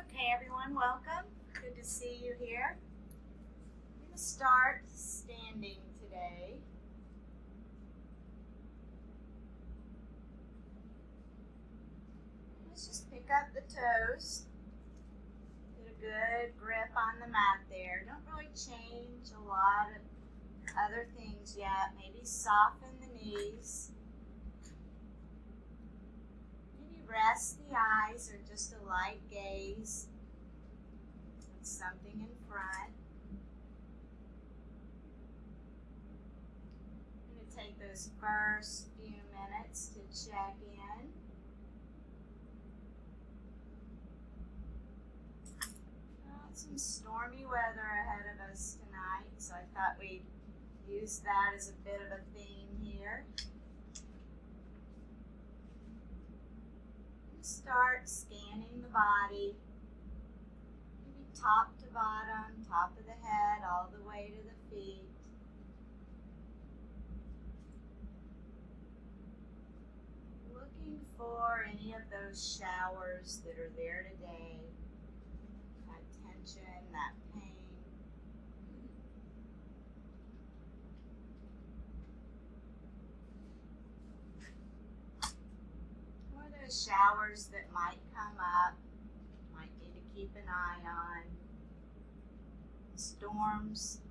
Okay, everyone, welcome. Good to see you here. I'm going to start standing today. Let's just pick up the toes. Get a good grip on the mat there. Don't really change a lot of other things yet. Maybe soften the knees. Maybe rest the eyes or just a light gaze. Something in front. I'm going to take those first few minutes to check in. Some stormy weather ahead of us tonight, so I thought we'd use that as a bit of a theme here. Start scanning the body. Top to bottom, top of the head, all the way to the feet. Looking for any of those showers that are there today. That tension, that pain. Or those showers that might come up. Might need to keep an eye on. Storms.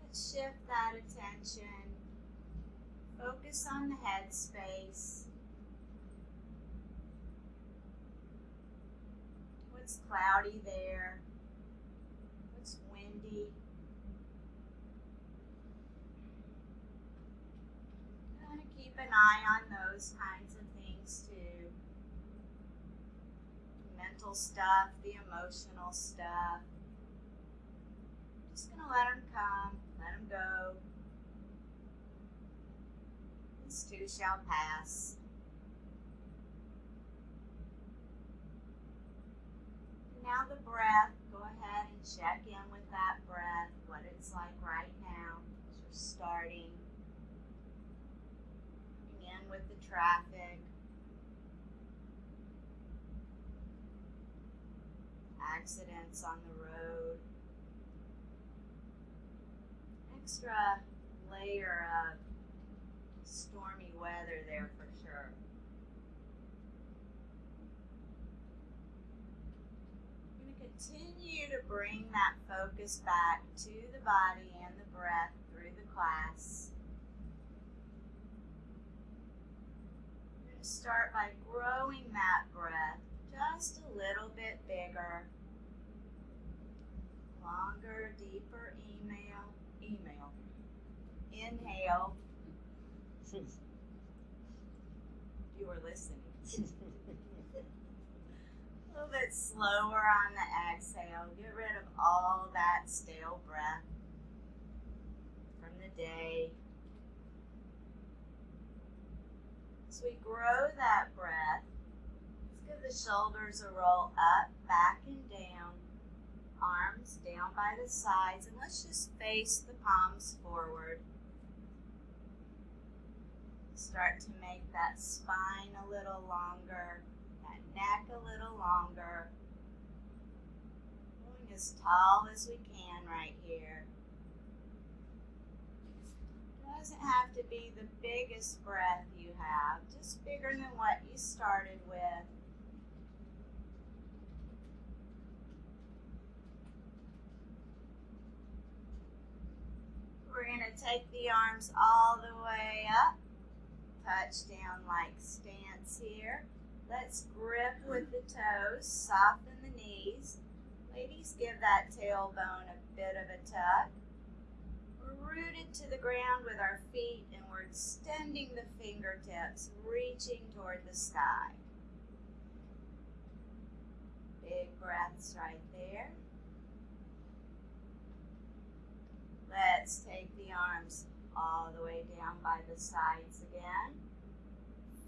Let's shift that attention. Focus on the head space. What's cloudy there? What's windy? Kind of keep an eye on those kinds of things too. Mental stuff, the emotional stuff. Just gonna let them come, let them go. This too shall pass. Now the breath, go ahead and check in with that breath, what it's like right now as you're starting. In with the traffic. Accidents on the road. Extra layer of stormy weather there for sure. Continue to bring that focus back to the body and the breath through the class. We're going to start by growing that breath just a little bit bigger. Longer, deeper inhale. You were listening. A little bit slower on the exhale. Get rid of all that stale breath from the day. As we grow that breath, let's give the shoulders a roll up, back and down. Arms down by the sides, and let's just face the palms forward. Start to make that spine a little longer. Neck a little longer. Going as tall as we can right here. Doesn't have to be the biggest breath you have, just bigger than what you started with. We're going to take the arms all the way up. Touch down like stance here. Let's grip with the toes, soften the knees. Ladies, give that tailbone a bit of a tuck. We're rooted to the ground with our feet, and we're extending the fingertips, reaching toward the sky. Big breaths right there. Let's take the arms all the way down by the sides again.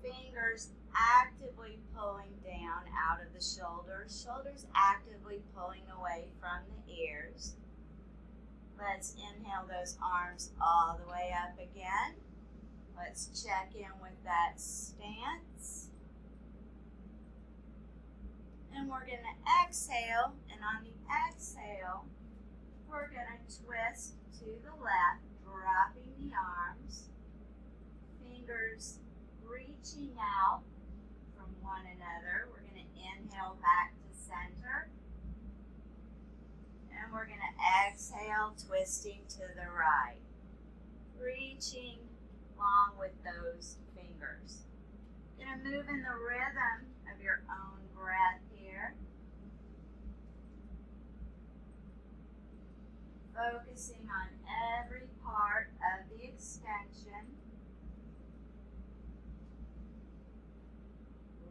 Fingers actively pulling down out of the shoulders. Shoulders actively pulling away from the ears. Let's inhale those arms all the way up again. Let's check in with that stance. And we're going to exhale, and on the exhale, we're going to twist to the left, dropping the arms, fingers reaching out from one another. We're going to inhale back to center, and we're going to exhale, twisting to the right, reaching along with those fingers. You're going to move in the rhythm of your own breath here. Focusing on every part of the extension.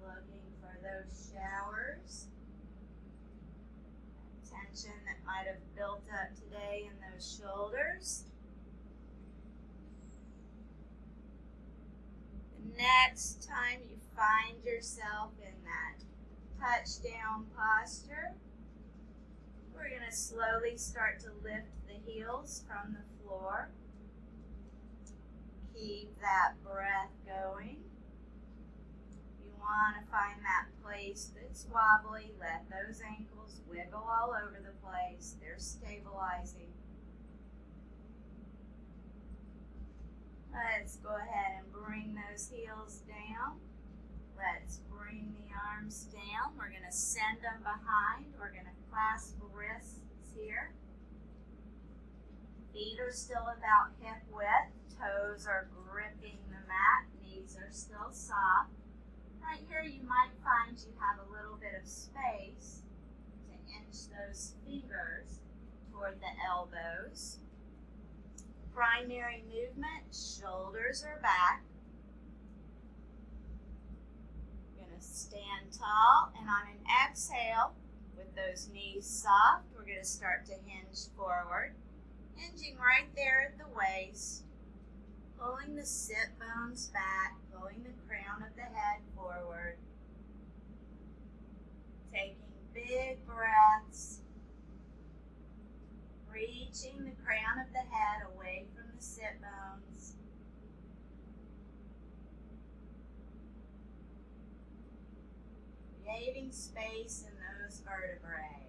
Looking for those showers. Tension that might have built up today in those shoulders. The next time you find yourself in that touchdown posture, we're going to slowly start to lift the heels from the floor. Keep that breath going. You want to find that place that's wobbly. Let those ankles wiggle all over the place. They're stabilizing. Let's go ahead and bring those heels down. Let's bring the arms down. We're going to send them behind. We're going to clasp wrists here. Feet are still about hip width. Toes are gripping the mat. Knees are still soft. Right here you might find you have a little bit of space to inch those fingers toward the elbows. Primary movement, shoulders are back. We're going to stand tall, and on an exhale, with those knees soft, we're going to start to hinge forward. Hinging right there at the waist, pulling the sit bones back, pulling the crown of the head forward. Taking big breaths, reaching the crown of the head away from the sit bones. Creating space in those vertebrae.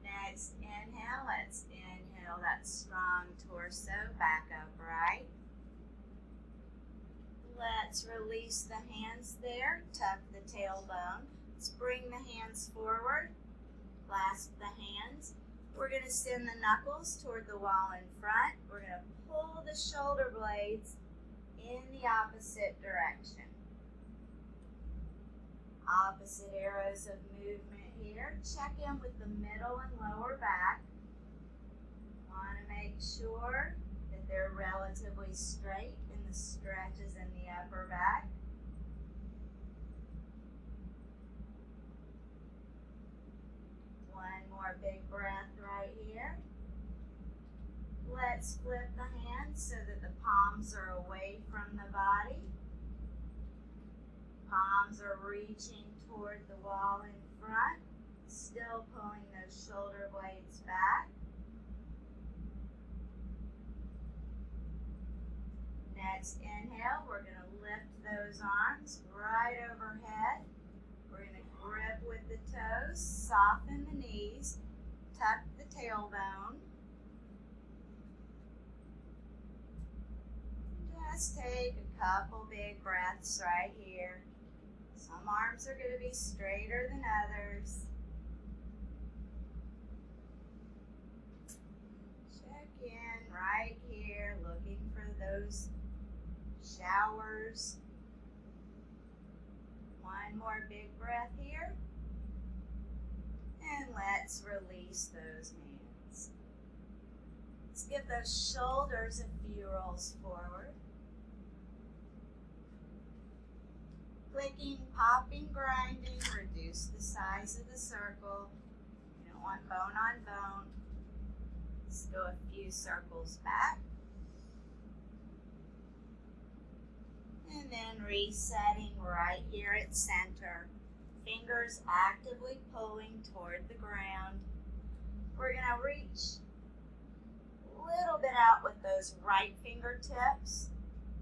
Next inhale, let's inhale that strong torso back upright. Let's release the hands there, tuck the tailbone. Let's bring the hands forward, clasp the hands. We're going to send the knuckles toward the wall in front. We're going to pull the shoulder blades in the opposite direction. Opposite arrows of movement here. Check in with the middle and lower back. Want to make sure that they're relatively straight in the stretches in the upper back. One more big breath right here. Let's flip the hands so that the palms are away from the body. Palms are reaching toward the wall in front, still pulling those shoulder blades back. Next inhale, we're going to lift those arms right overhead. We're going to grip with the toes, soften the knees, tuck the tailbone. Just take a couple big breaths right here. Some arms are going to be straighter than others. Check in right here, looking for those showers. One more big breath here. And let's release those hands. Let's give those shoulders a few rolls forward. Clicking, popping, grinding, reduce the size of the circle. You don't want bone on bone. Let's go a few circles back. And then resetting right here at center. Fingers actively pulling toward the ground. We're going to reach a little bit out with those right fingertips,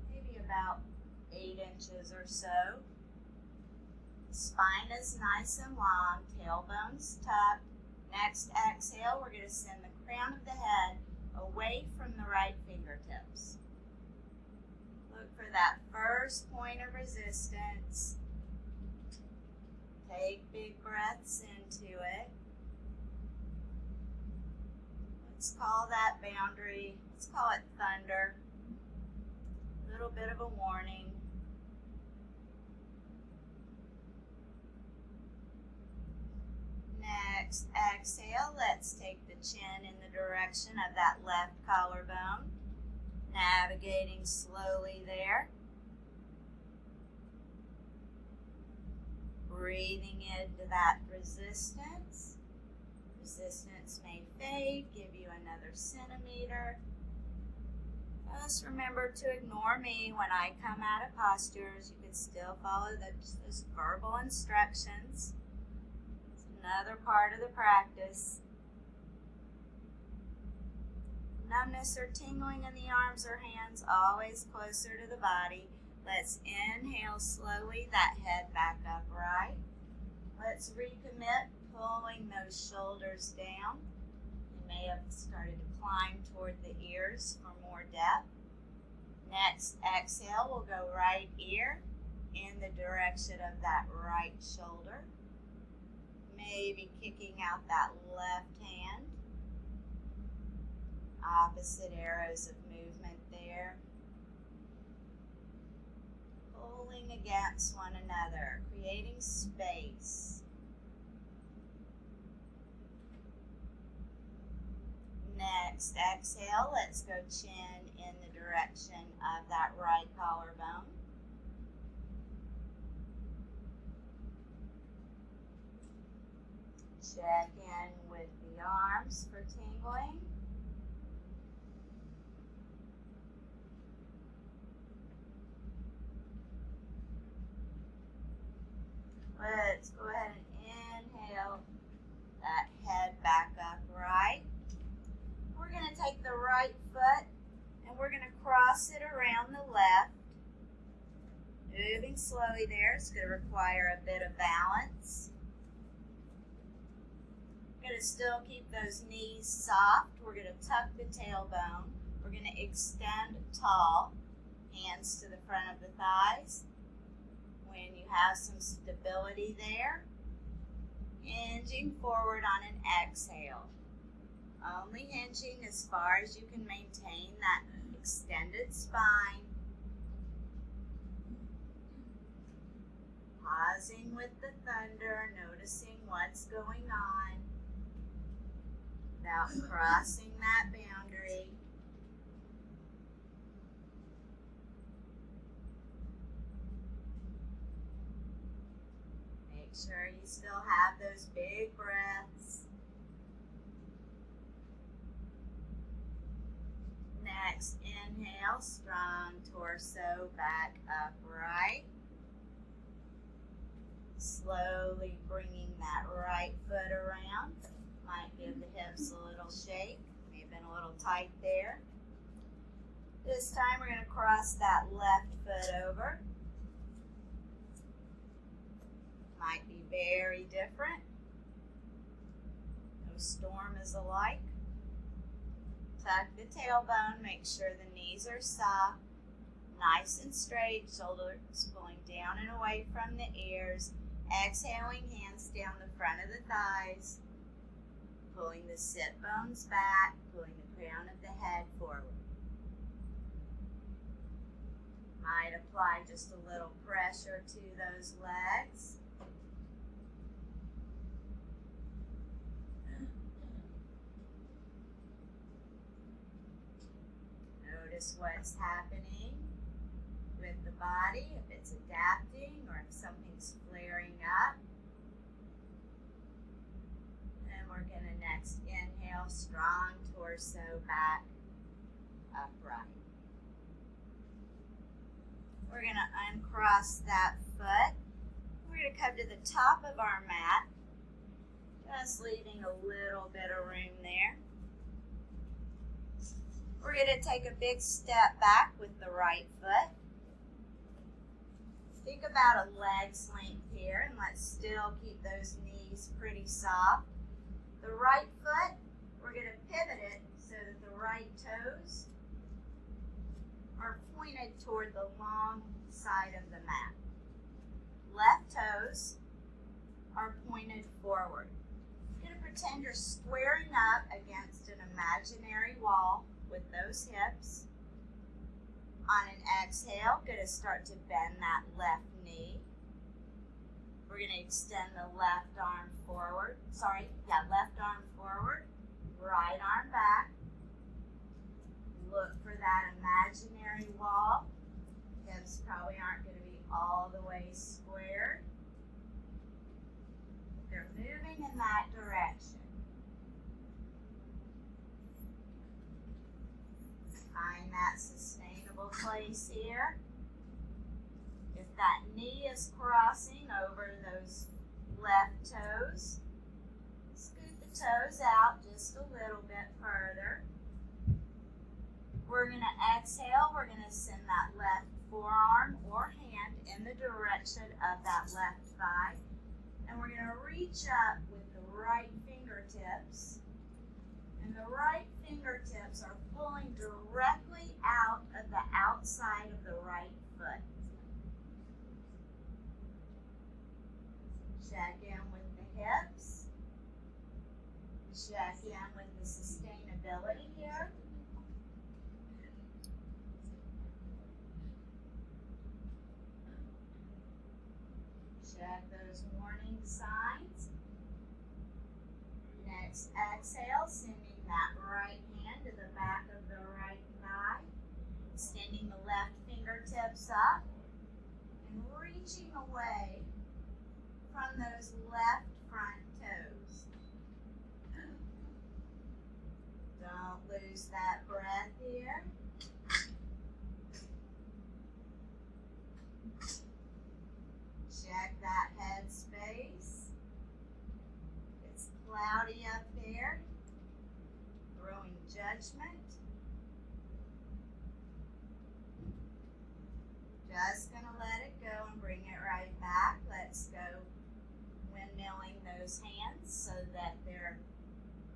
maybe about 8 inches or so. Spine is nice and long, tailbone's tucked. Next exhale, we're going to send the crown of the head away from the right fingertips. Look for that first point of resistance. Take big breaths into it. Let's call that boundary, let's call it thunder. A little bit of a warning. Next exhale, let's take the chin in the direction of that left collarbone. Navigating slowly there. Breathing into that resistance. Resistance may fade, give you another centimeter. Just remember to ignore me when I come out of postures. You can still follow those verbal instructions. It's another part of the practice. Numbness or tingling in the arms or hands, always closer to the body. Let's inhale slowly, that head back upright. Let's recommit, pulling those shoulders down. You may have started to climb toward the ears for more depth. Next exhale, we'll go right ear in the direction of that right shoulder. Maybe kicking out that left hand. Opposite arrows of movement there. Pulling against one another, creating space. Next exhale, let's go chin in the direction of that right collarbone. Check in with the arms for tingling. Let's go ahead and inhale that head back upright. We're going to take the right foot and we're going to cross it around the left. Moving slowly there. It's going to require a bit of balance. We're going to still keep those knees soft. We're going to tuck the tailbone. We're going to extend tall. Hands to the front of the thighs. When you have some stability there, hinging forward on an exhale. Only hinging as far as you can maintain that extended spine. Pausing with the thunder, noticing what's going on without crossing that boundary. Sure you still have those big breaths. Next, inhale, strong torso back upright. Slowly bringing that right foot around. Might give the hips a little shake. May have been a little tight there. This time we're going to cross that left foot over. Might be very different. No storm is alike. Tuck the tailbone, make sure the knees are soft, nice and straight, shoulders pulling down and away from the ears. Exhaling, hands down the front of the thighs, pulling the sit bones back, pulling the crown of the head forward. Might apply just a little pressure to those legs. Notice what's happening with the body, if it's adapting or if something's flaring up. And we're going to next inhale, strong torso back upright. We're going to uncross that foot. We're going to come to the top of our mat. just leaving a little bit of room there. We're going to take a big step back with the right foot. Think about a leg's length here, and let's still keep those knees pretty soft. The right foot, we're going to pivot it so that the right toes are pointed toward the long side of the mat. Left toes are pointed forward. You're going to pretend you're squaring up against an imaginary wall with those hips. On an exhale, going to start to bend that left knee. We're going to extend the left arm forward. Left arm forward, right arm back. Look for that imaginary wall. Hips probably aren't going to be all the way squared. They're moving in that direction. Find that sustainable place here. If that knee is crossing over those left toes, scoot the toes out just a little bit further. We're going to exhale. We're going to send that left forearm or hand in the direction of that left thigh. And we're going to reach up with the right fingertips. And the right fingertips are pulling directly out of the outside of the right foot. Check in with the hips. Check in with the sustainability here. Check those warning signs. Next exhale, sending that right hand to the back of the right thigh. Extending the left fingertips up and reaching away from those left front toes. Don't lose that breath here. Check that head space. It's cloudy up there. Throwing judgment. Just going to let it go and bring it right back. Let's go windmilling those hands so that they're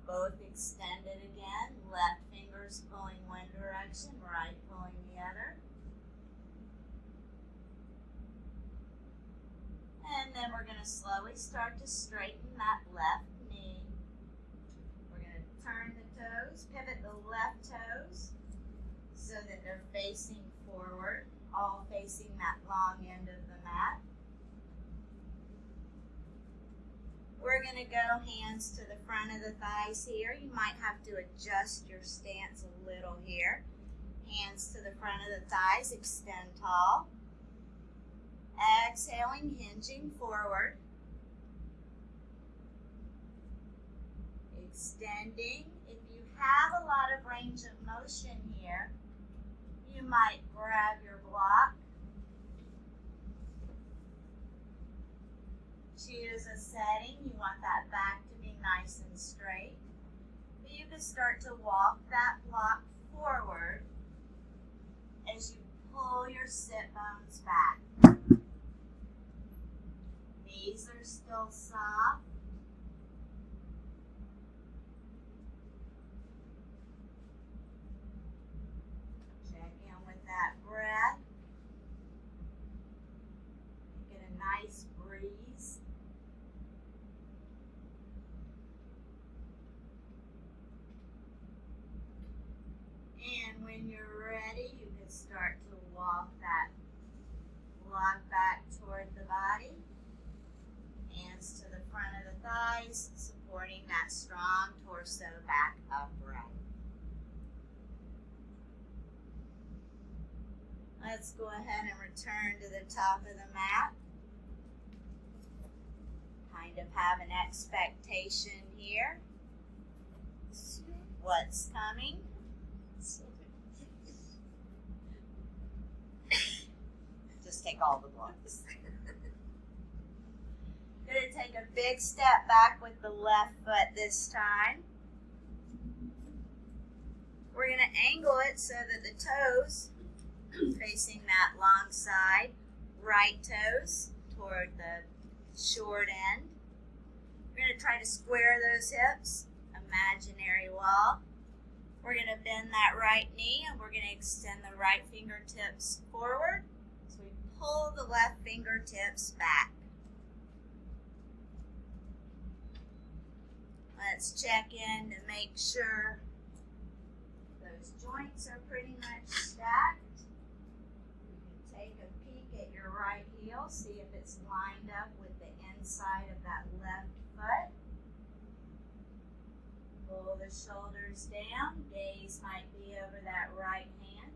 both extended again. Left fingers pulling one direction, right pulling the other. And then we're going to slowly start to straighten that left knee. We're going to turn the toes, pivot the left toes so that they're facing forward, all facing that long end of the mat. We're going to go hands to the front of the thighs here. You might have to adjust your stance a little here. Hands to the front of the thighs, extend tall. Exhaling, hinging forward. Extending. If you have a lot of range of motion here, you might grab your block. Choose a setting. You want that back to be nice and straight. But you can start to walk that block forward as you pull your sit bones back. Knees are still soft. Check in with that breath. Get a nice breeze. And when you're ready, you can start to walk that block back toward the body. Hands to the front of the thighs, supporting that strong torso back upright. Let's go ahead and return to the top of the mat. Kind of have an expectation here. What's coming? Just take all the blocks. Going to take a big step back with the left foot this time. We're going to angle it so that the toes facing that long side, right toes toward the short end. We're going to try to square those hips, imaginary wall. We're going to bend that right knee and we're going to extend the right fingertips forward. So we pull the left fingertips back. Let's check in to make sure those joints are pretty much stacked. You can take a peek at your right heel, see if it's lined up with the inside of that left foot. Pull the shoulders down, gaze might be over that right hand.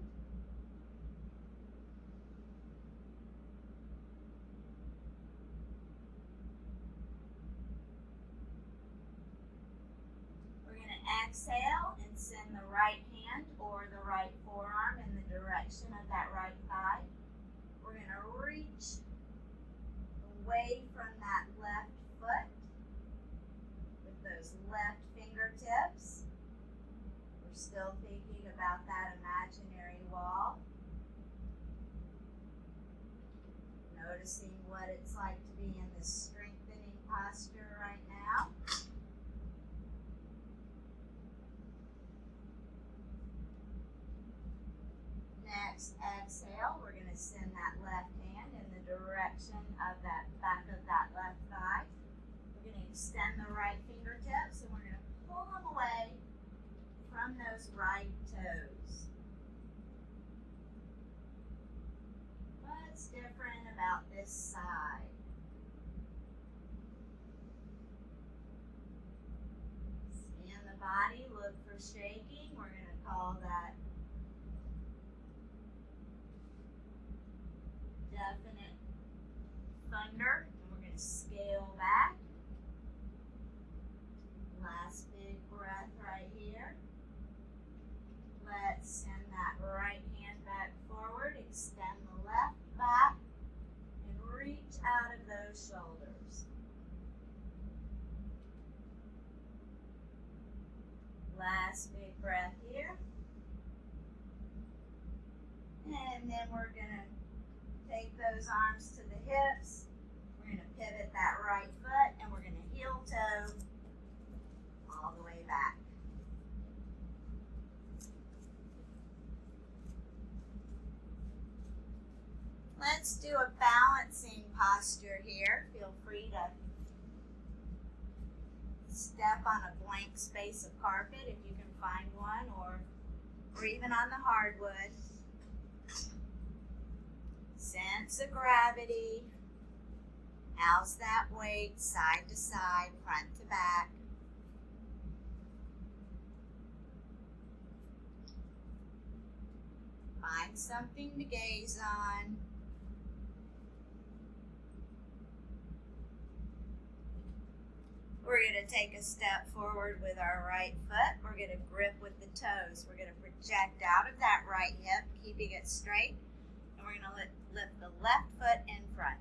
We're going to exhale and send the right hand or the right forearm in the direction of that right thigh. We're going to reach away from that left foot with those left fingertips. We're still thinking about that imaginary wall. Noticing what it's like to be in this strengthening posture right now. Next exhale, we're going to send that left hand in the direction of that back of that left thigh. We're going to extend the right fingertips and we're going to pull them away from those right toes. What's different about this side? Scan the body, look for shaking. We're going to call that definite thunder. And we're going to scale back. Last big breath right here. Let's send that right hand back forward. Extend the left back and reach out of those shoulders. Last big breath here. And then we're going to take those arms to the hips. We're going to pivot that right foot and we're going to heel toe all the way back. Let's do a balancing posture here. Feel free to step on a blank space of carpet if you can find one, or even on the hardwood. Sense of gravity. How's that weight side to side, front to back? Find something to gaze on. We're going to take a step forward with our right foot. We're going to grip with the toes. We're going to project out of that right hip, keeping it straight. And we're going to lift the left foot in front.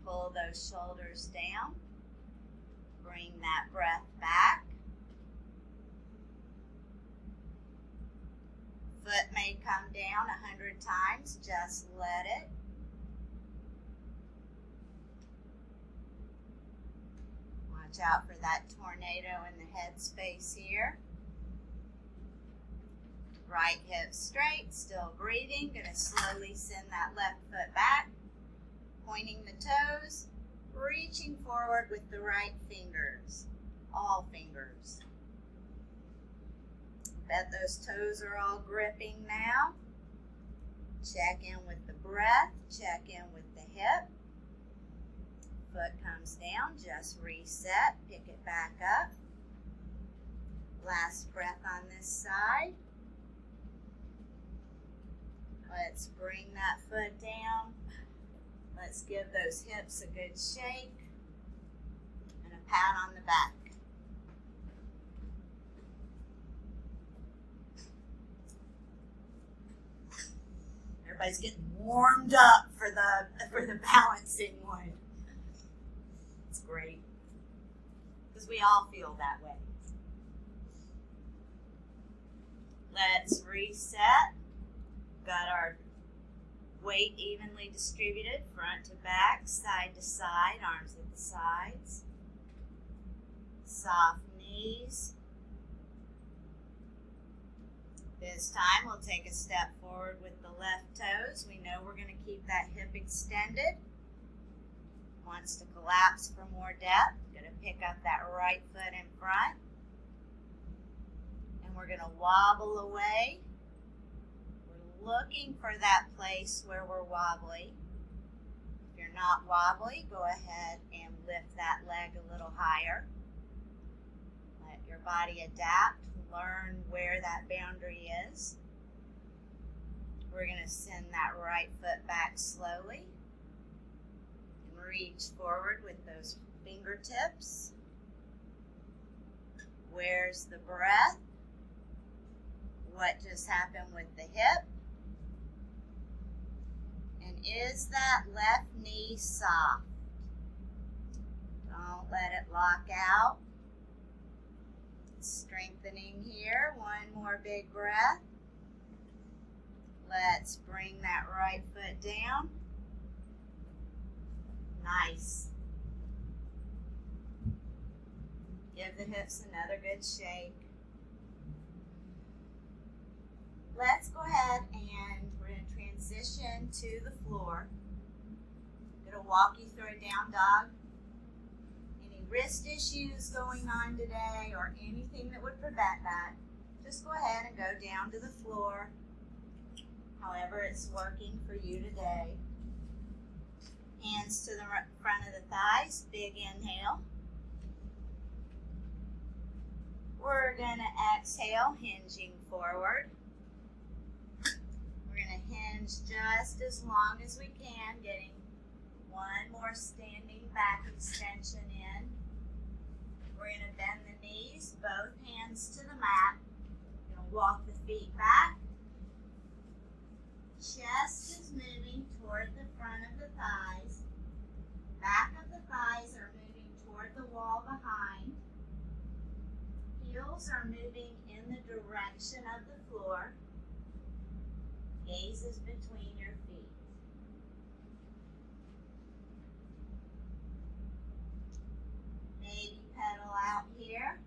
Pull those shoulders down. Bring that breath back. Foot may come down 100 times. Just let it. Watch out for that tornado in the head space here. Right hip straight, still breathing. Going to slowly send that left foot back. Pointing the toes. Reaching forward with the right fingers. All fingers. Bet those toes are all gripping now. Check in with the breath. Check in with the hip. Foot comes down, just reset, pick it back up. Last breath on this side. Let's bring that foot down. Let's give those hips a good shake and a pat on the back. Everybody's getting warmed up for the balancing one. great. Because we all feel that way. Let's reset. Got our weight evenly distributed, front to back, side to side, arms at the sides. Soft knees. This time we'll take a step forward with the left toes. We know we're going to keep that hip extended. Wants to collapse for more depth. Going to pick up that right foot in front. And we're going to wobble away. We're looking for that place where we're wobbly. If you're not wobbly, go ahead and lift that leg a little higher. Let your body adapt. Learn where that boundary is. We're going to send that right foot back slowly. And reach forward with those fingertips. Where's the breath? What just happened with the hip? And is that left knee soft? Don't let it lock out. Strengthening here. One more big breath. Let's bring that right foot down. Nice. Give the hips another good shake. Let's go ahead and we're going to transition to the floor. I'm going to walk you through a down dog. Wrist issues going on today or anything that would prevent that, just go ahead and go down to the floor, however it's working for you today. Hands to the front of the thighs, big inhale. We're going to exhale, hinging forward. We're going to hinge just as long as we can, getting one more standing back extension in. We're going to bend the knees, both hands to the mat. We're going to walk the feet back. Chest is moving toward the front of the thighs. Back of the thighs are moving toward the wall behind. Heels are moving in the direction of the floor. Gaze is between your feet. Maybe pedal out here.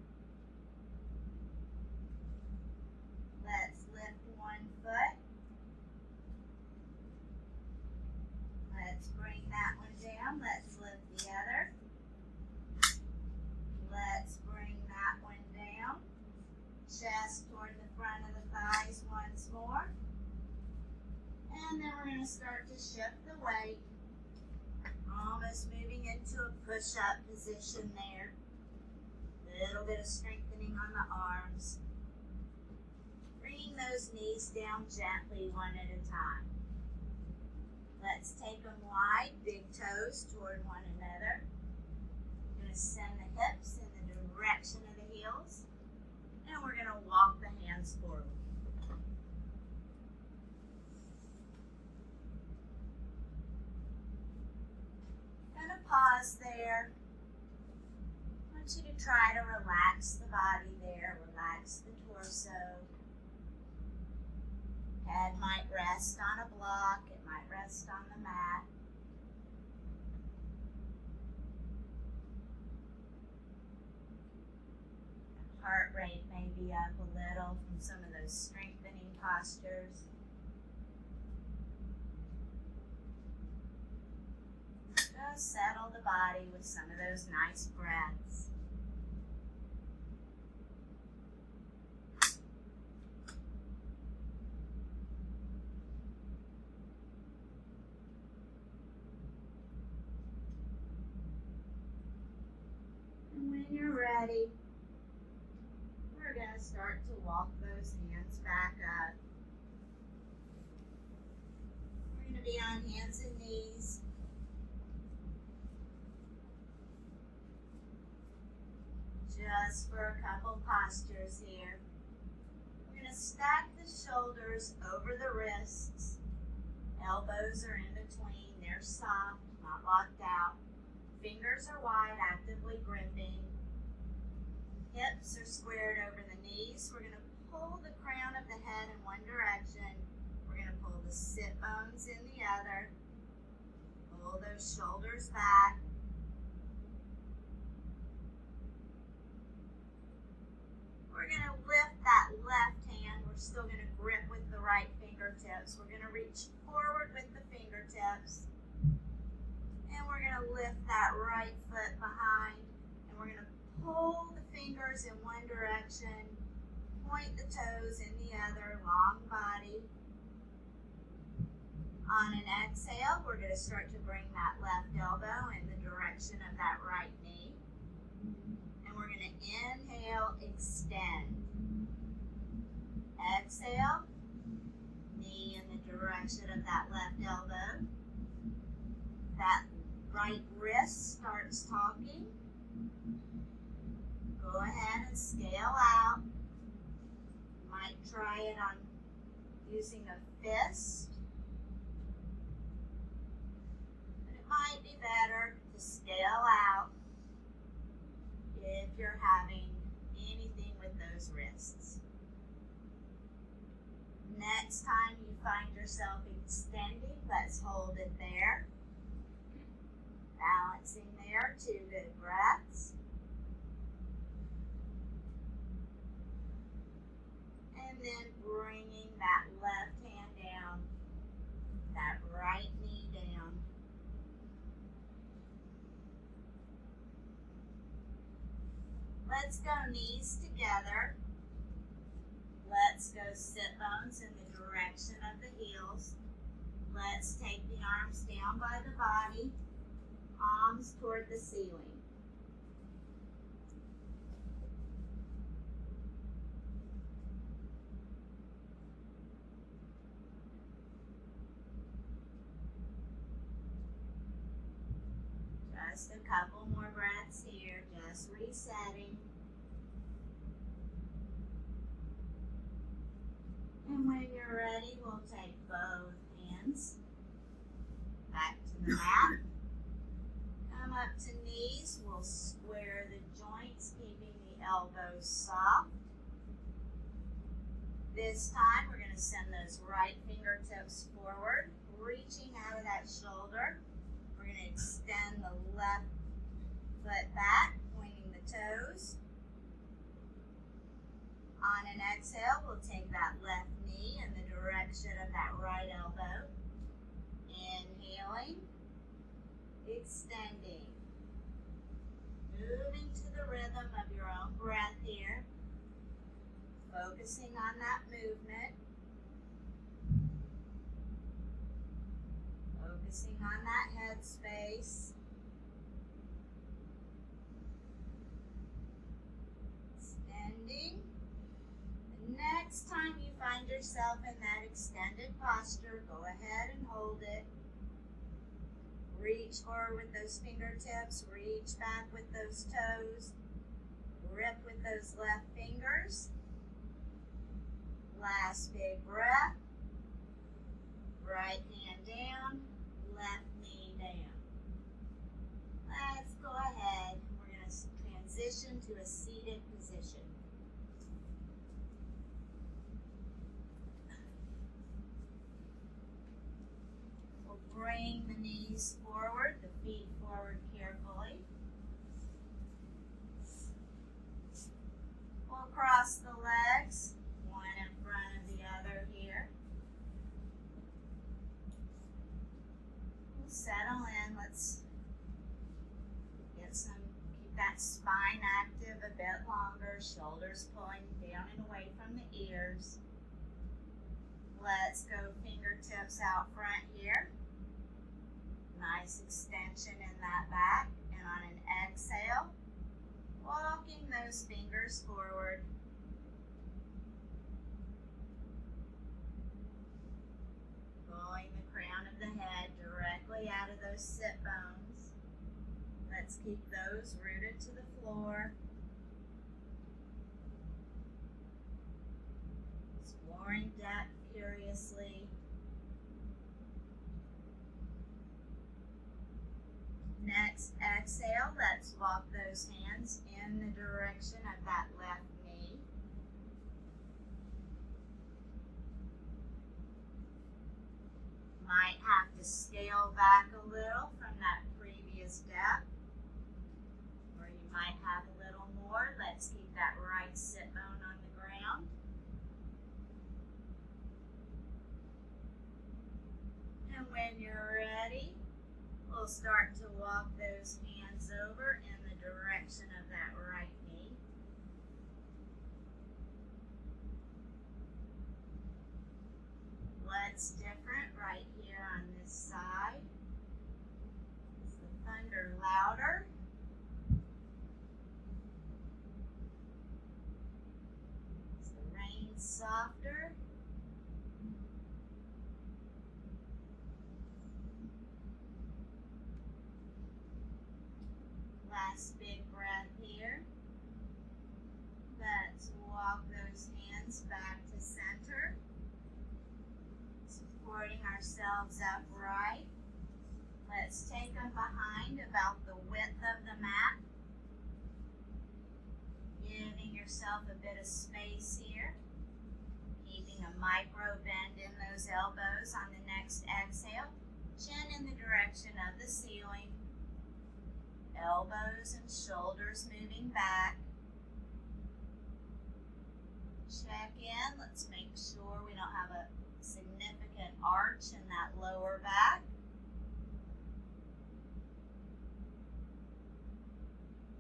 Let's lift one foot. Let's bring that one down. Let's lift the other. Let's bring that one down. Chest toward the front of the thighs once more. And then we're going to start to shift the weight. Almost moving into a push-up position there. A little bit of strengthening on the arms. Bringing those knees down gently one at a time. Let's take them wide, big toes toward one another. We're going to send the hips in the direction of the heels. And we're going to walk the hands forward. Pause there. I want you to try to relax the body there, relax the torso. Head might rest on a block, it might rest on the mat. Heart rate may be up a little from some of those strengthening postures. Just settle the body with some of those nice breaths. And when you're ready, we're going to start to walk those hands back up. We're going to be on hands and knees. Just for a couple postures here. We're going to stack the shoulders over the wrists. Elbows are in between. They're soft, not locked out. fingers are wide, actively gripping. Hips are squared over the knees. We're going to pull the crown of the head in one direction. We're going to pull the sit bones in the other. Pull those shoulders back. We're going to lift that left hand. We're still going to grip with the right fingertips. We're going to reach forward with the fingertips. And we're going to lift that right foot behind. And we're going to pull the fingers in one direction. Point the toes in the other. Long body. On an exhale, we're going to start to bring that left elbow in the direction of that right knee. And we're going to inhale, extend. Exhale, knee in the direction of that left elbow. That right wrist starts talking. Go ahead and scale out. You might try it on using a fist. Might be better to scale out if you're having anything with those wrists. Next time you find yourself extending, let's hold it there. Balancing there, 2 good breaths. And then bringing that left hand down, that right knee down. Let's go knees together. Let's go sit bones in the direction of the heels. Let's take the arms down by the body, palms toward the ceiling. Just a couple more breaths here, just resetting. And when you're ready, we'll take both hands back to the mat. Come up to knees. We'll square the joints, keeping the elbows soft. This time, we're going to send those right fingertips forward, reaching out of that shoulder. We're going to extend the left foot back, pointing the toes. On an exhale, we'll take that left knee in the direction of that right elbow. Inhaling, extending. Moving to the rhythm of your own breath here. Focusing on that movement. Focusing on that head space. Extending. Next time you find yourself in that extended posture, go ahead and hold it. Reach forward with those fingertips, reach back with those toes, grip with those left fingers. Last big breath. Right hand down, left knee down. Let's go ahead. We're going to transition to a seated position. Bring the knees forward, the feet forward carefully. We'll cross the legs, one in front of the other here. We'll settle in. Let's keep that spine active a bit longer, shoulders pulling down and away from the ears. Let's go fingertips out front here. Nice extension in that back. And on an exhale, walking those fingers forward. Pulling the crown of the head directly out of those sit bones. Let's keep those rooted to the floor. Exploring depth curiously. Next, exhale. let's walk those hands in the direction of that left knee. Might have to scale back a little from that previous step, or you might have a little more. Let's keep that right sit bone on the ground. And when you're ready, we'll start to walk those hands over in the direction of that right knee. What's different right here on this side? Is the thunder louder? Is the rain softer? Last big breath here. Let's walk those hands back to center. Supporting ourselves upright. Let's take them behind about the width of the mat. Giving yourself a bit of space here. Keeping a micro bend in those elbows on the next exhale. Chin in the direction of the ceiling. Elbows and shoulders moving back. Check in. Let's make sure we don't have a significant arch in that lower back.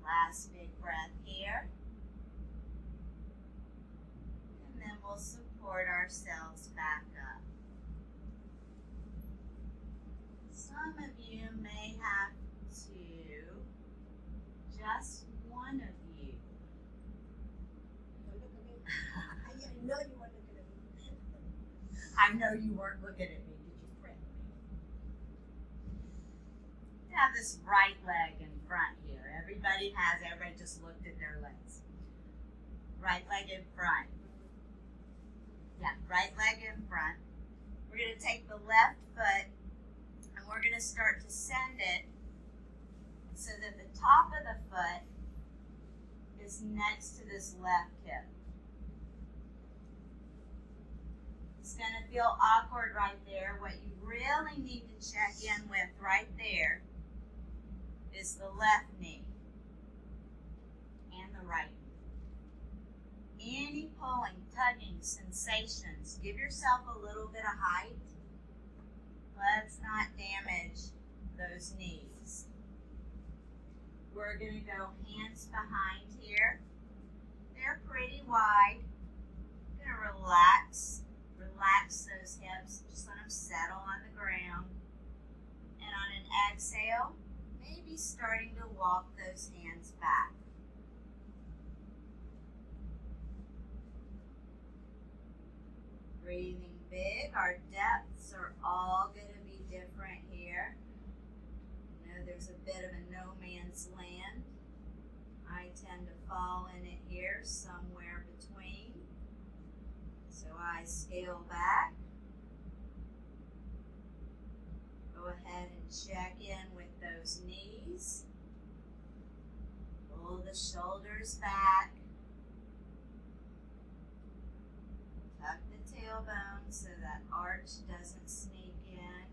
Last big breath here. And then we'll support ourselves back up. Some of you may have to, just one of you. I know you weren't looking at me. I know you weren't looking at me. Did you print me? Have this right leg in front here. Everybody just looked at their legs. Right leg in front. Yeah, right leg in front. We're going to take the left foot and we're going to start to send it so that the top of the foot is next to this left hip. It's going to feel awkward right there. What you really need to check in with right there is the left knee and the right knee. Any pulling, tugging sensations, give yourself a little bit of height. Let's not damage those knees. We're going to go hands behind here. They're pretty wide. Going to relax those hips. Just let them settle on the ground. And on an exhale, maybe starting to walk those hands back. Breathing big. Our depths are all going to be different here. I know there's a bit of a no man's land. I tend to fall in it here, somewhere between. So I scale back. Go ahead and check in with those knees. Pull the shoulders back. Tuck the tailbone so that arch doesn't sneak in.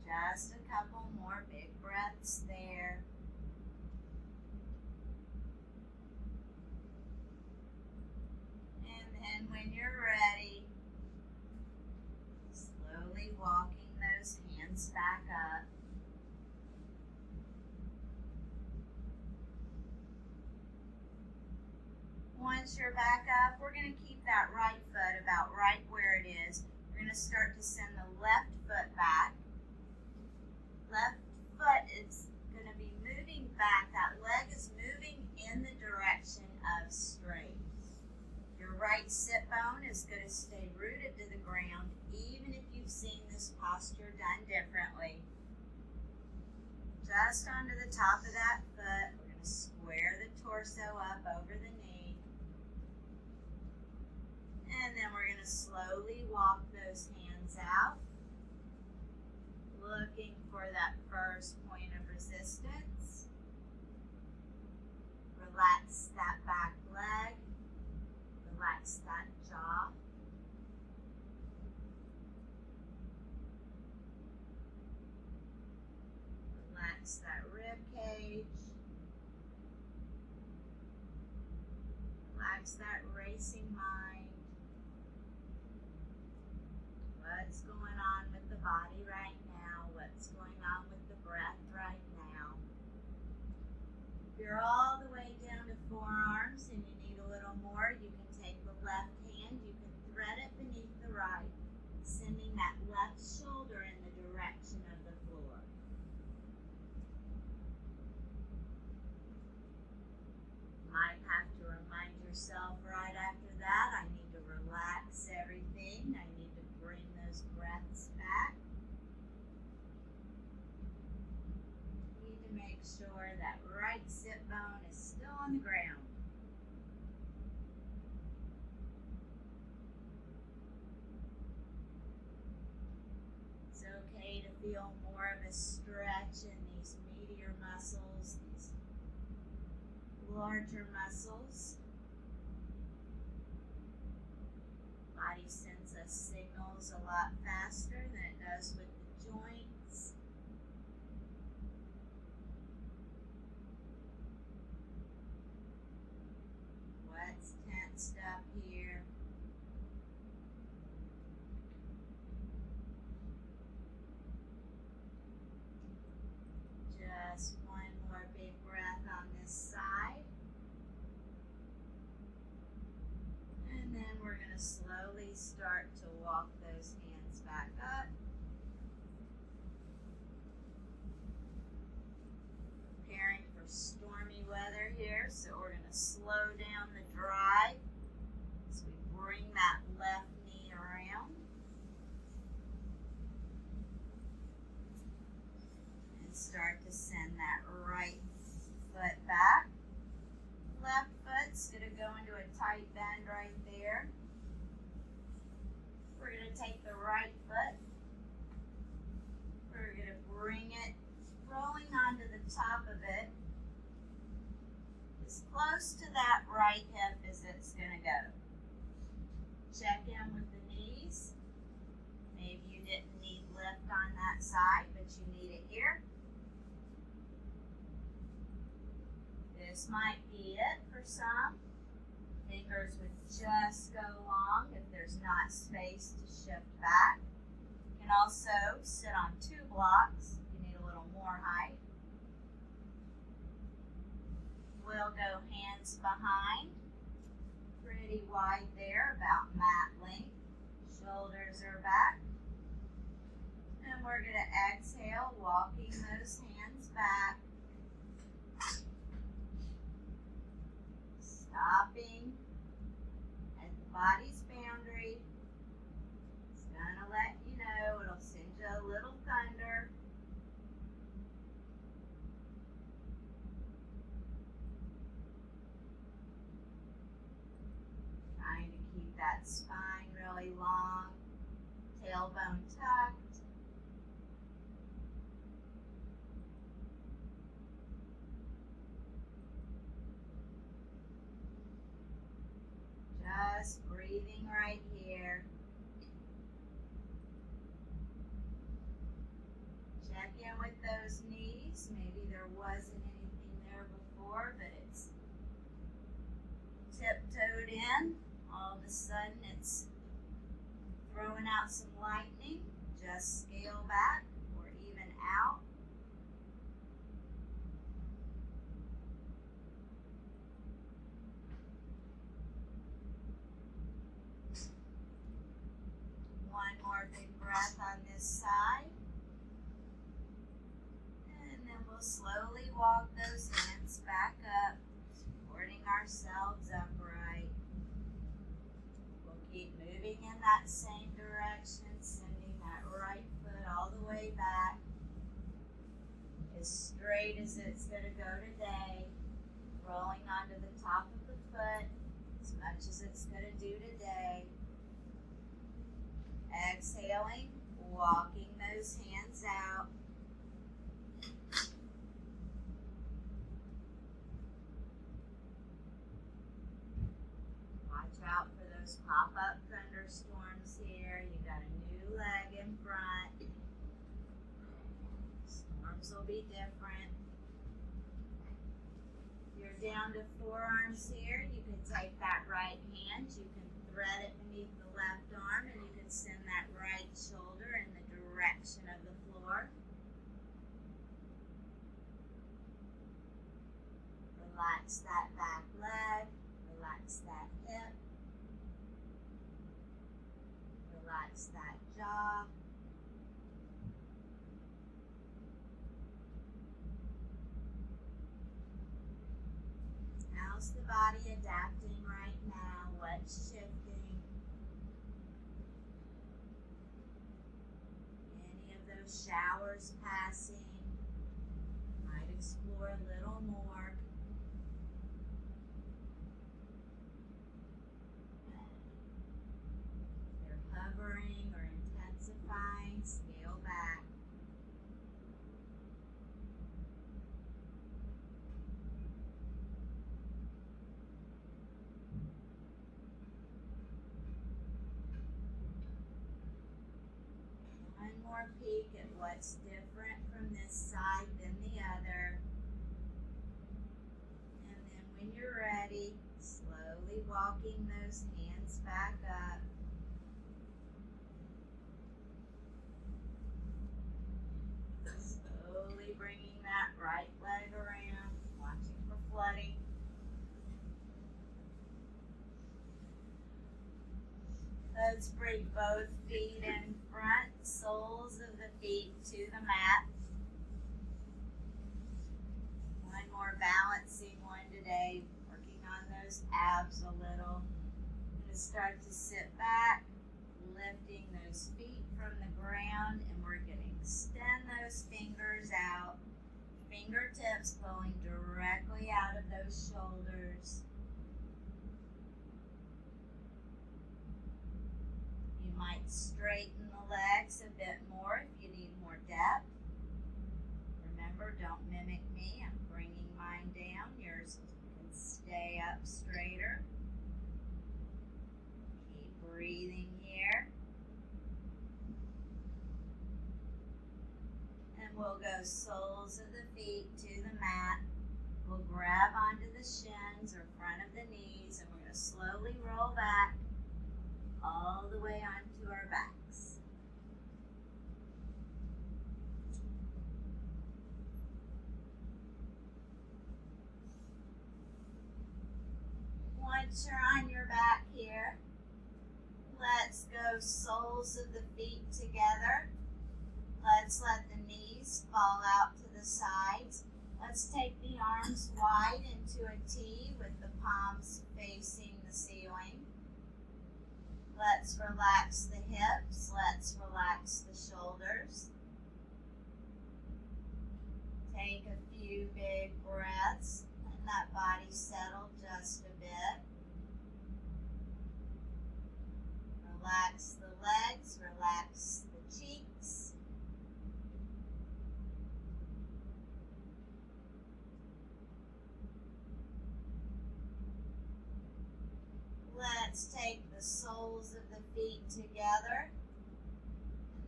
Just a couple more big breaths there. And then when you're ready, slowly walking those hands back up. Once you're back up, we're going to keep that right foot about right where it is. We're going to start to send the left foot back. Left foot is going to be moving back. That leg is moving in the direction of straight. Your right sit bone is going to stay rooted to the ground, even if you've seen this posture done differently. Just onto the top of that foot, we're going to square the torso up over the knee. And then we're going to slowly walk those hands out, looking for that first point of resistance. Relax that back leg, relax that jaw. Relax that rib cage. Relax that racing mind. What's going on with the body right now? What's going on with the breath right now? If you're all the way down to forearms and you need a little more, you can take the left hand, you can thread it beneath the right, sending that left shoulder in the direction of the floor. Might have to remind yourself right after that, I need to relax everything. I need to bring those breaths back. You need to make sure that right sit bone is still on the ground. It's okay to feel more of a stretch in these medial muscles, these larger muscles. Body sends us signals a lot faster than it does with the joints. What's tensed up here? Just one more big breath on this side. And then we're going to slowly start to walk those hands back up. Preparing for stormy weather here, so we're going to slow down the drive as we bring that left knee around. And start to send that right foot back. Left foot's going to go into a tight bend right there. We're going to take the right foot. We're going to bring it rolling onto the top of it, as close to that right hip as it's going to go. Check in with the knees. Maybe you didn't need lift on that side, but you need it here. This might be it for some. Fingers would just go long if there's not space to shift back. You can also sit on 2 blocks if you need a little more height. We'll go hands behind, pretty wide there, about mat length. Shoulders are back. And we're going to exhale, walking those hands back. Stopping at the body's boundary. It's going to let you know, it'll send you a little thunder. Trying to keep that spine really long, tailbone tucked. Just breathing right here. Check in with those knees. Maybe there wasn't anything there before, but it's tiptoed in. All of a sudden it's throwing out some lightning. Just scale back or even out. One more big breath on this side. And then we'll slowly walk those hands back up, supporting ourselves upright. We'll keep moving in that same direction, sending that right foot all the way back, as straight as it's going to go today, rolling onto the top of the foot as much as it's going to do today. Exhaling, walking those hands out. Watch out for those pop-up thunderstorms here. You got a new leg in front. Storms will be different. You're down to forearms here. You can take that right hand. You can thread it beneath the left arm, and you can send that right shoulder in the direction of the floor. Relax that back leg. Relax that hip. Relax that jaw. How's the body adapting right now? What's shifting? Any of those showers passing? Might explore a little more. If they're hovering or intensifying, scale back. One more peek at what's different from this side than the other. And then when you're ready, slowly walking those hands back up. Slowly bringing that right leg around, watching for flooding. Let's bring both feet in front, soles of the feet to the mat. One more balancing one today, working on those abs a little. I'm going to start to sit back, lifting those feet from the ground, and we're going to extend those fingers out. Fingertips pulling directly out of those shoulders. You might straighten the legs a bit more if you need more depth. Remember, don't mimic me. I'm bringing mine down. Yours can stay up straighter. Keep breathing here. And we'll go soles of the feet to the mat. We'll grab onto the shins or front of the knees, and we're going to slowly roll back all the way onto our backs. Once you're on your back here, let's go soles of the feet together. Let's let the knees fall out to the sides. Let's take the arms wide into a T with the palms facing the ceiling. Let's relax the hips. Let's relax the shoulders. Take a few big breaths. Let that body settle just a bit. Relax the legs. Relax the cheeks. Let's take the soles of the feet together,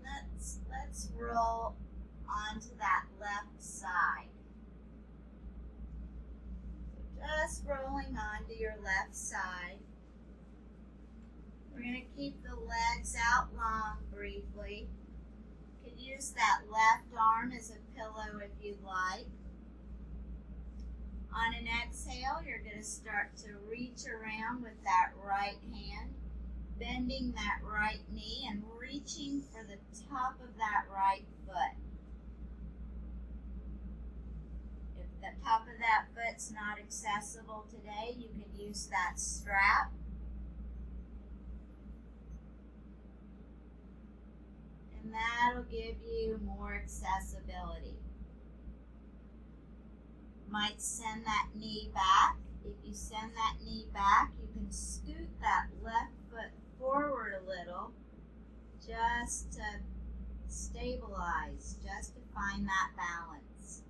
and let's roll onto that left side. So just rolling onto your left side. We're going to keep the legs out long briefly. You can use that left arm as a pillow if you'd like. On an exhale, you're going to start to reach around with that right hand, bending that right knee and reaching for the top of that right foot. If the top of that foot's not accessible today, you can use that strap. And that'll give you more accessibility. Might send that knee back. If you send that knee back, you can scoot that left foot forward a little, just to stabilize, just to find that balance.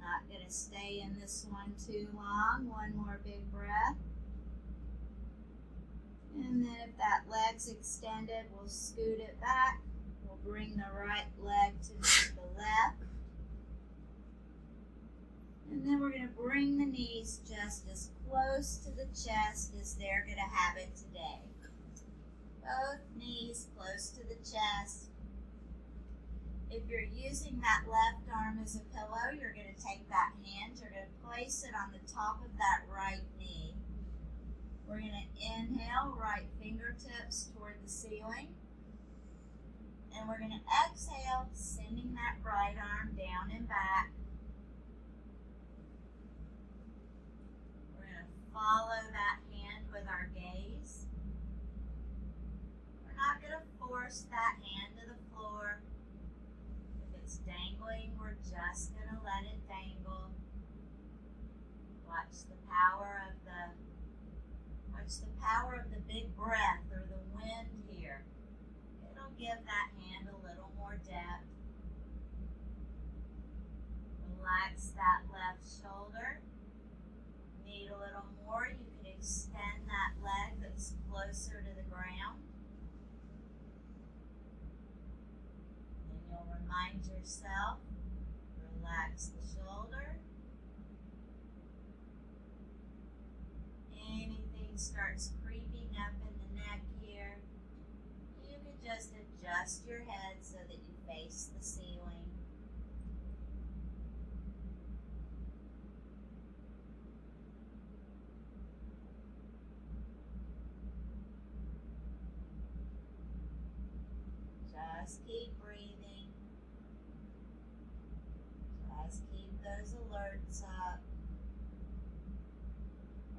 Not going to stay in this one too long. One more big breath. And then if that leg's extended, we'll scoot it back. We'll bring the right leg to meet the left. And then we're going to bring the knees just as close to the chest as they're going to have it today. Both knees close to the chest. If you're using that left arm as a pillow, you're going to take that hand, you're going to place it on the top of that right knee. We're going to inhale, right fingertips toward the ceiling. And we're going to exhale, sending that right arm down and back. We're going to follow that hand with our gaze. We're not going to force that hand to the floor. If it's dangling, we're just going to let it dangle. Watch the power of the big breath or the wind here. It'll give that hand a little more depth. Relax that left shoulder. Need a little more, you can extend that leg that's closer to the ground. Then you'll remind yourself, relax the shoulder. Anything starts creeping up in the neck here, you can just adjust your head so that you face the ceiling. Just keep breathing. Just keep those alerts up.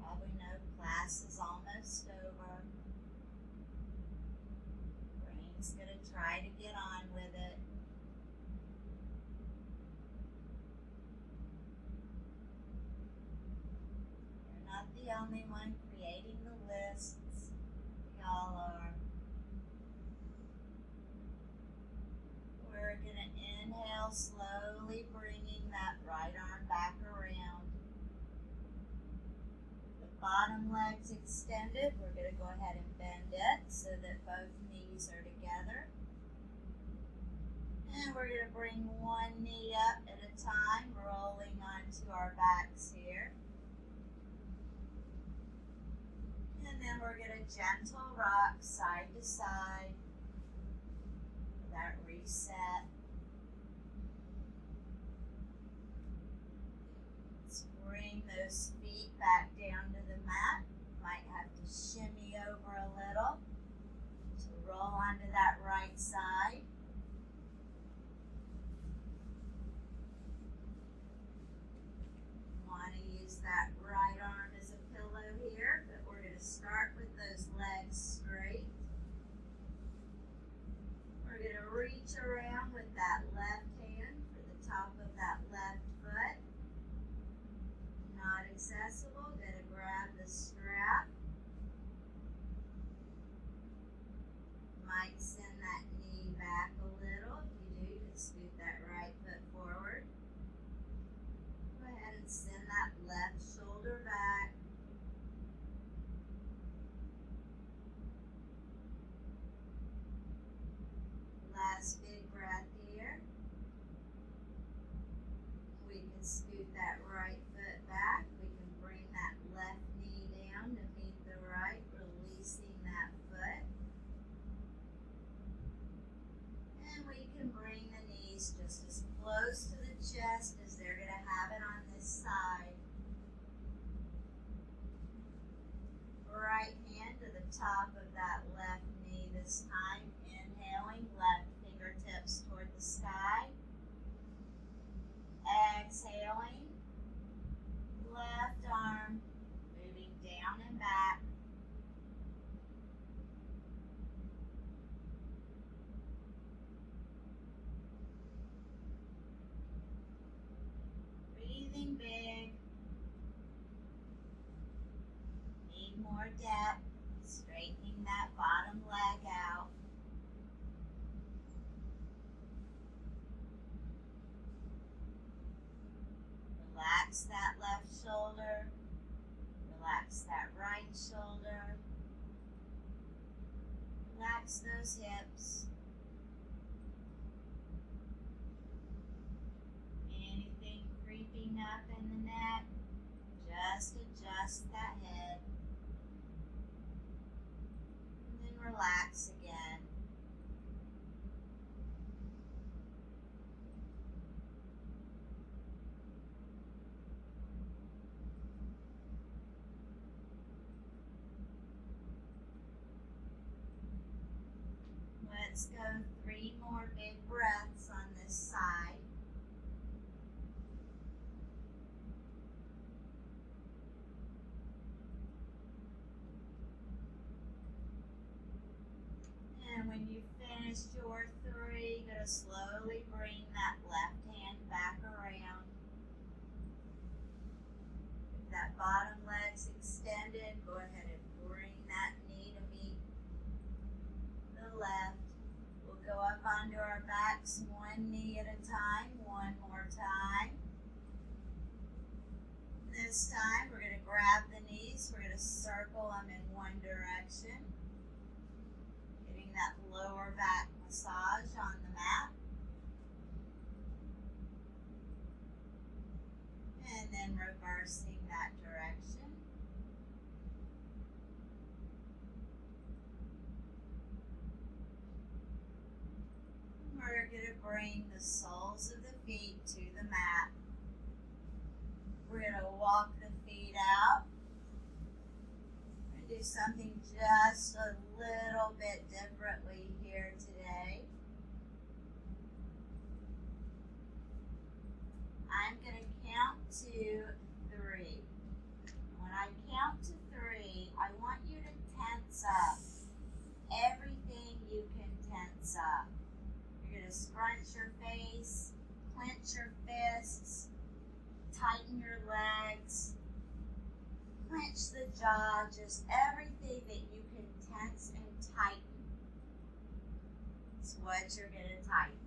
Probably know class is almost over. Brain's going to try to get on with it. You're not the only one creating the lists. We all are. We're going to inhale, slowly bringing that right arm back around. The bottom leg's extended. We're going to go ahead and bend it so that both knees are together. And we're going to bring one knee up at a time, rolling onto our backs here. And then we're going to gentle rock side to side. That reset. Let's bring those feet back down to the mat. Might have to shimmy over a little to roll onto that right side. Want to use that right arm as a pillow here, but we're going to start with those legs straight. We're going to reach around with that left hand for the top of that left foot. Not accessible, going to grab the strap. Might send that knee back a little. If you do, you can scoot that right foot forward. Go ahead and send that left shoulder back. Last big breath here. We can scoot that right foot back. We can bring that left knee down to meet the right, releasing that foot. And we can bring the knees just as close to the chest as they're going to have it on this side. Right hand to the top of that left knee this time. Inhaling, left fingertips toward the sky. Exhaling, left arm moving down and back. Breathing big. more depth, straightening that bottom leg out. Relax that left shoulder. Relax that right shoulder. Relax those hips. Anything creeping up in the neck, just adjust that head. And then relax again. Let's go 3 more big breaths on this side. And when you finish your 3, you're going to slowly bring that left hand back around. If that bottom leg's extended, go ahead and bring that knee to meet the left. We'll go up onto our backs, 1 knee at a time, 1 more time. This time, we're going to grab the knees, we're going to circle them in one direction. Getting that lower back massage on the mat. And then reversing that direction. We're going to bring the soles of the feet to the mat. We're going to walk the feet out. We're going to do something just a little bit differently here today. I'm going to count to 3. When I count to 3, I want you to tense up everything you can tense up. You're going to scrunch your face, clench your fists, tighten your legs, clench the jaw, just everything that you can tense and tighten. It's what you're going to tighten.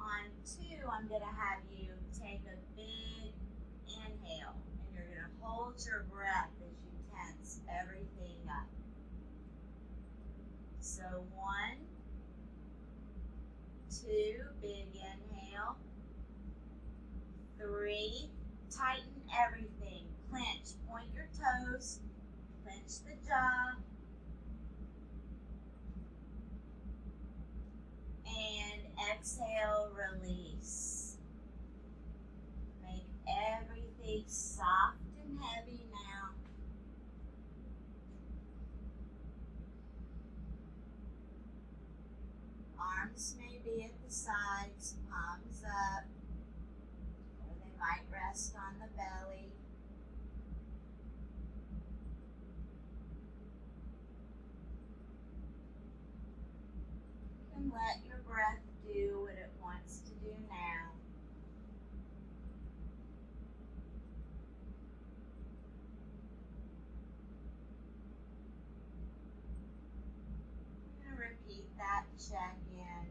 On 2, I'm going to have you take a big inhale, and you're going to hold your breath as you tense everything up. So 1, 2, big inhale. 3, tighten everything. Clench, point your toes, clench the jaw. And exhale, release. Make everything soft and heavy now. Arms may be at the sides, palms up, or they might rest on the belly. And let your breath do what it wants to do now. I'm going to repeat that check-in.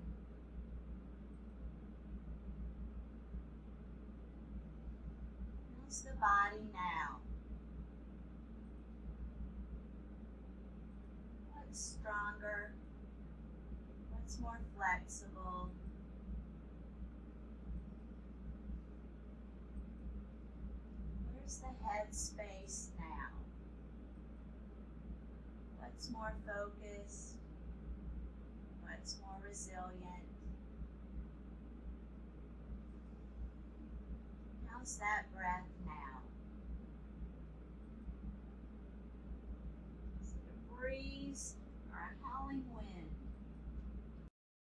How's the body now? What's stronger? What's more flexible? Where's the head space now? What's more focused? What's more resilient? How's that breath now? Is it a breeze or a howling wind?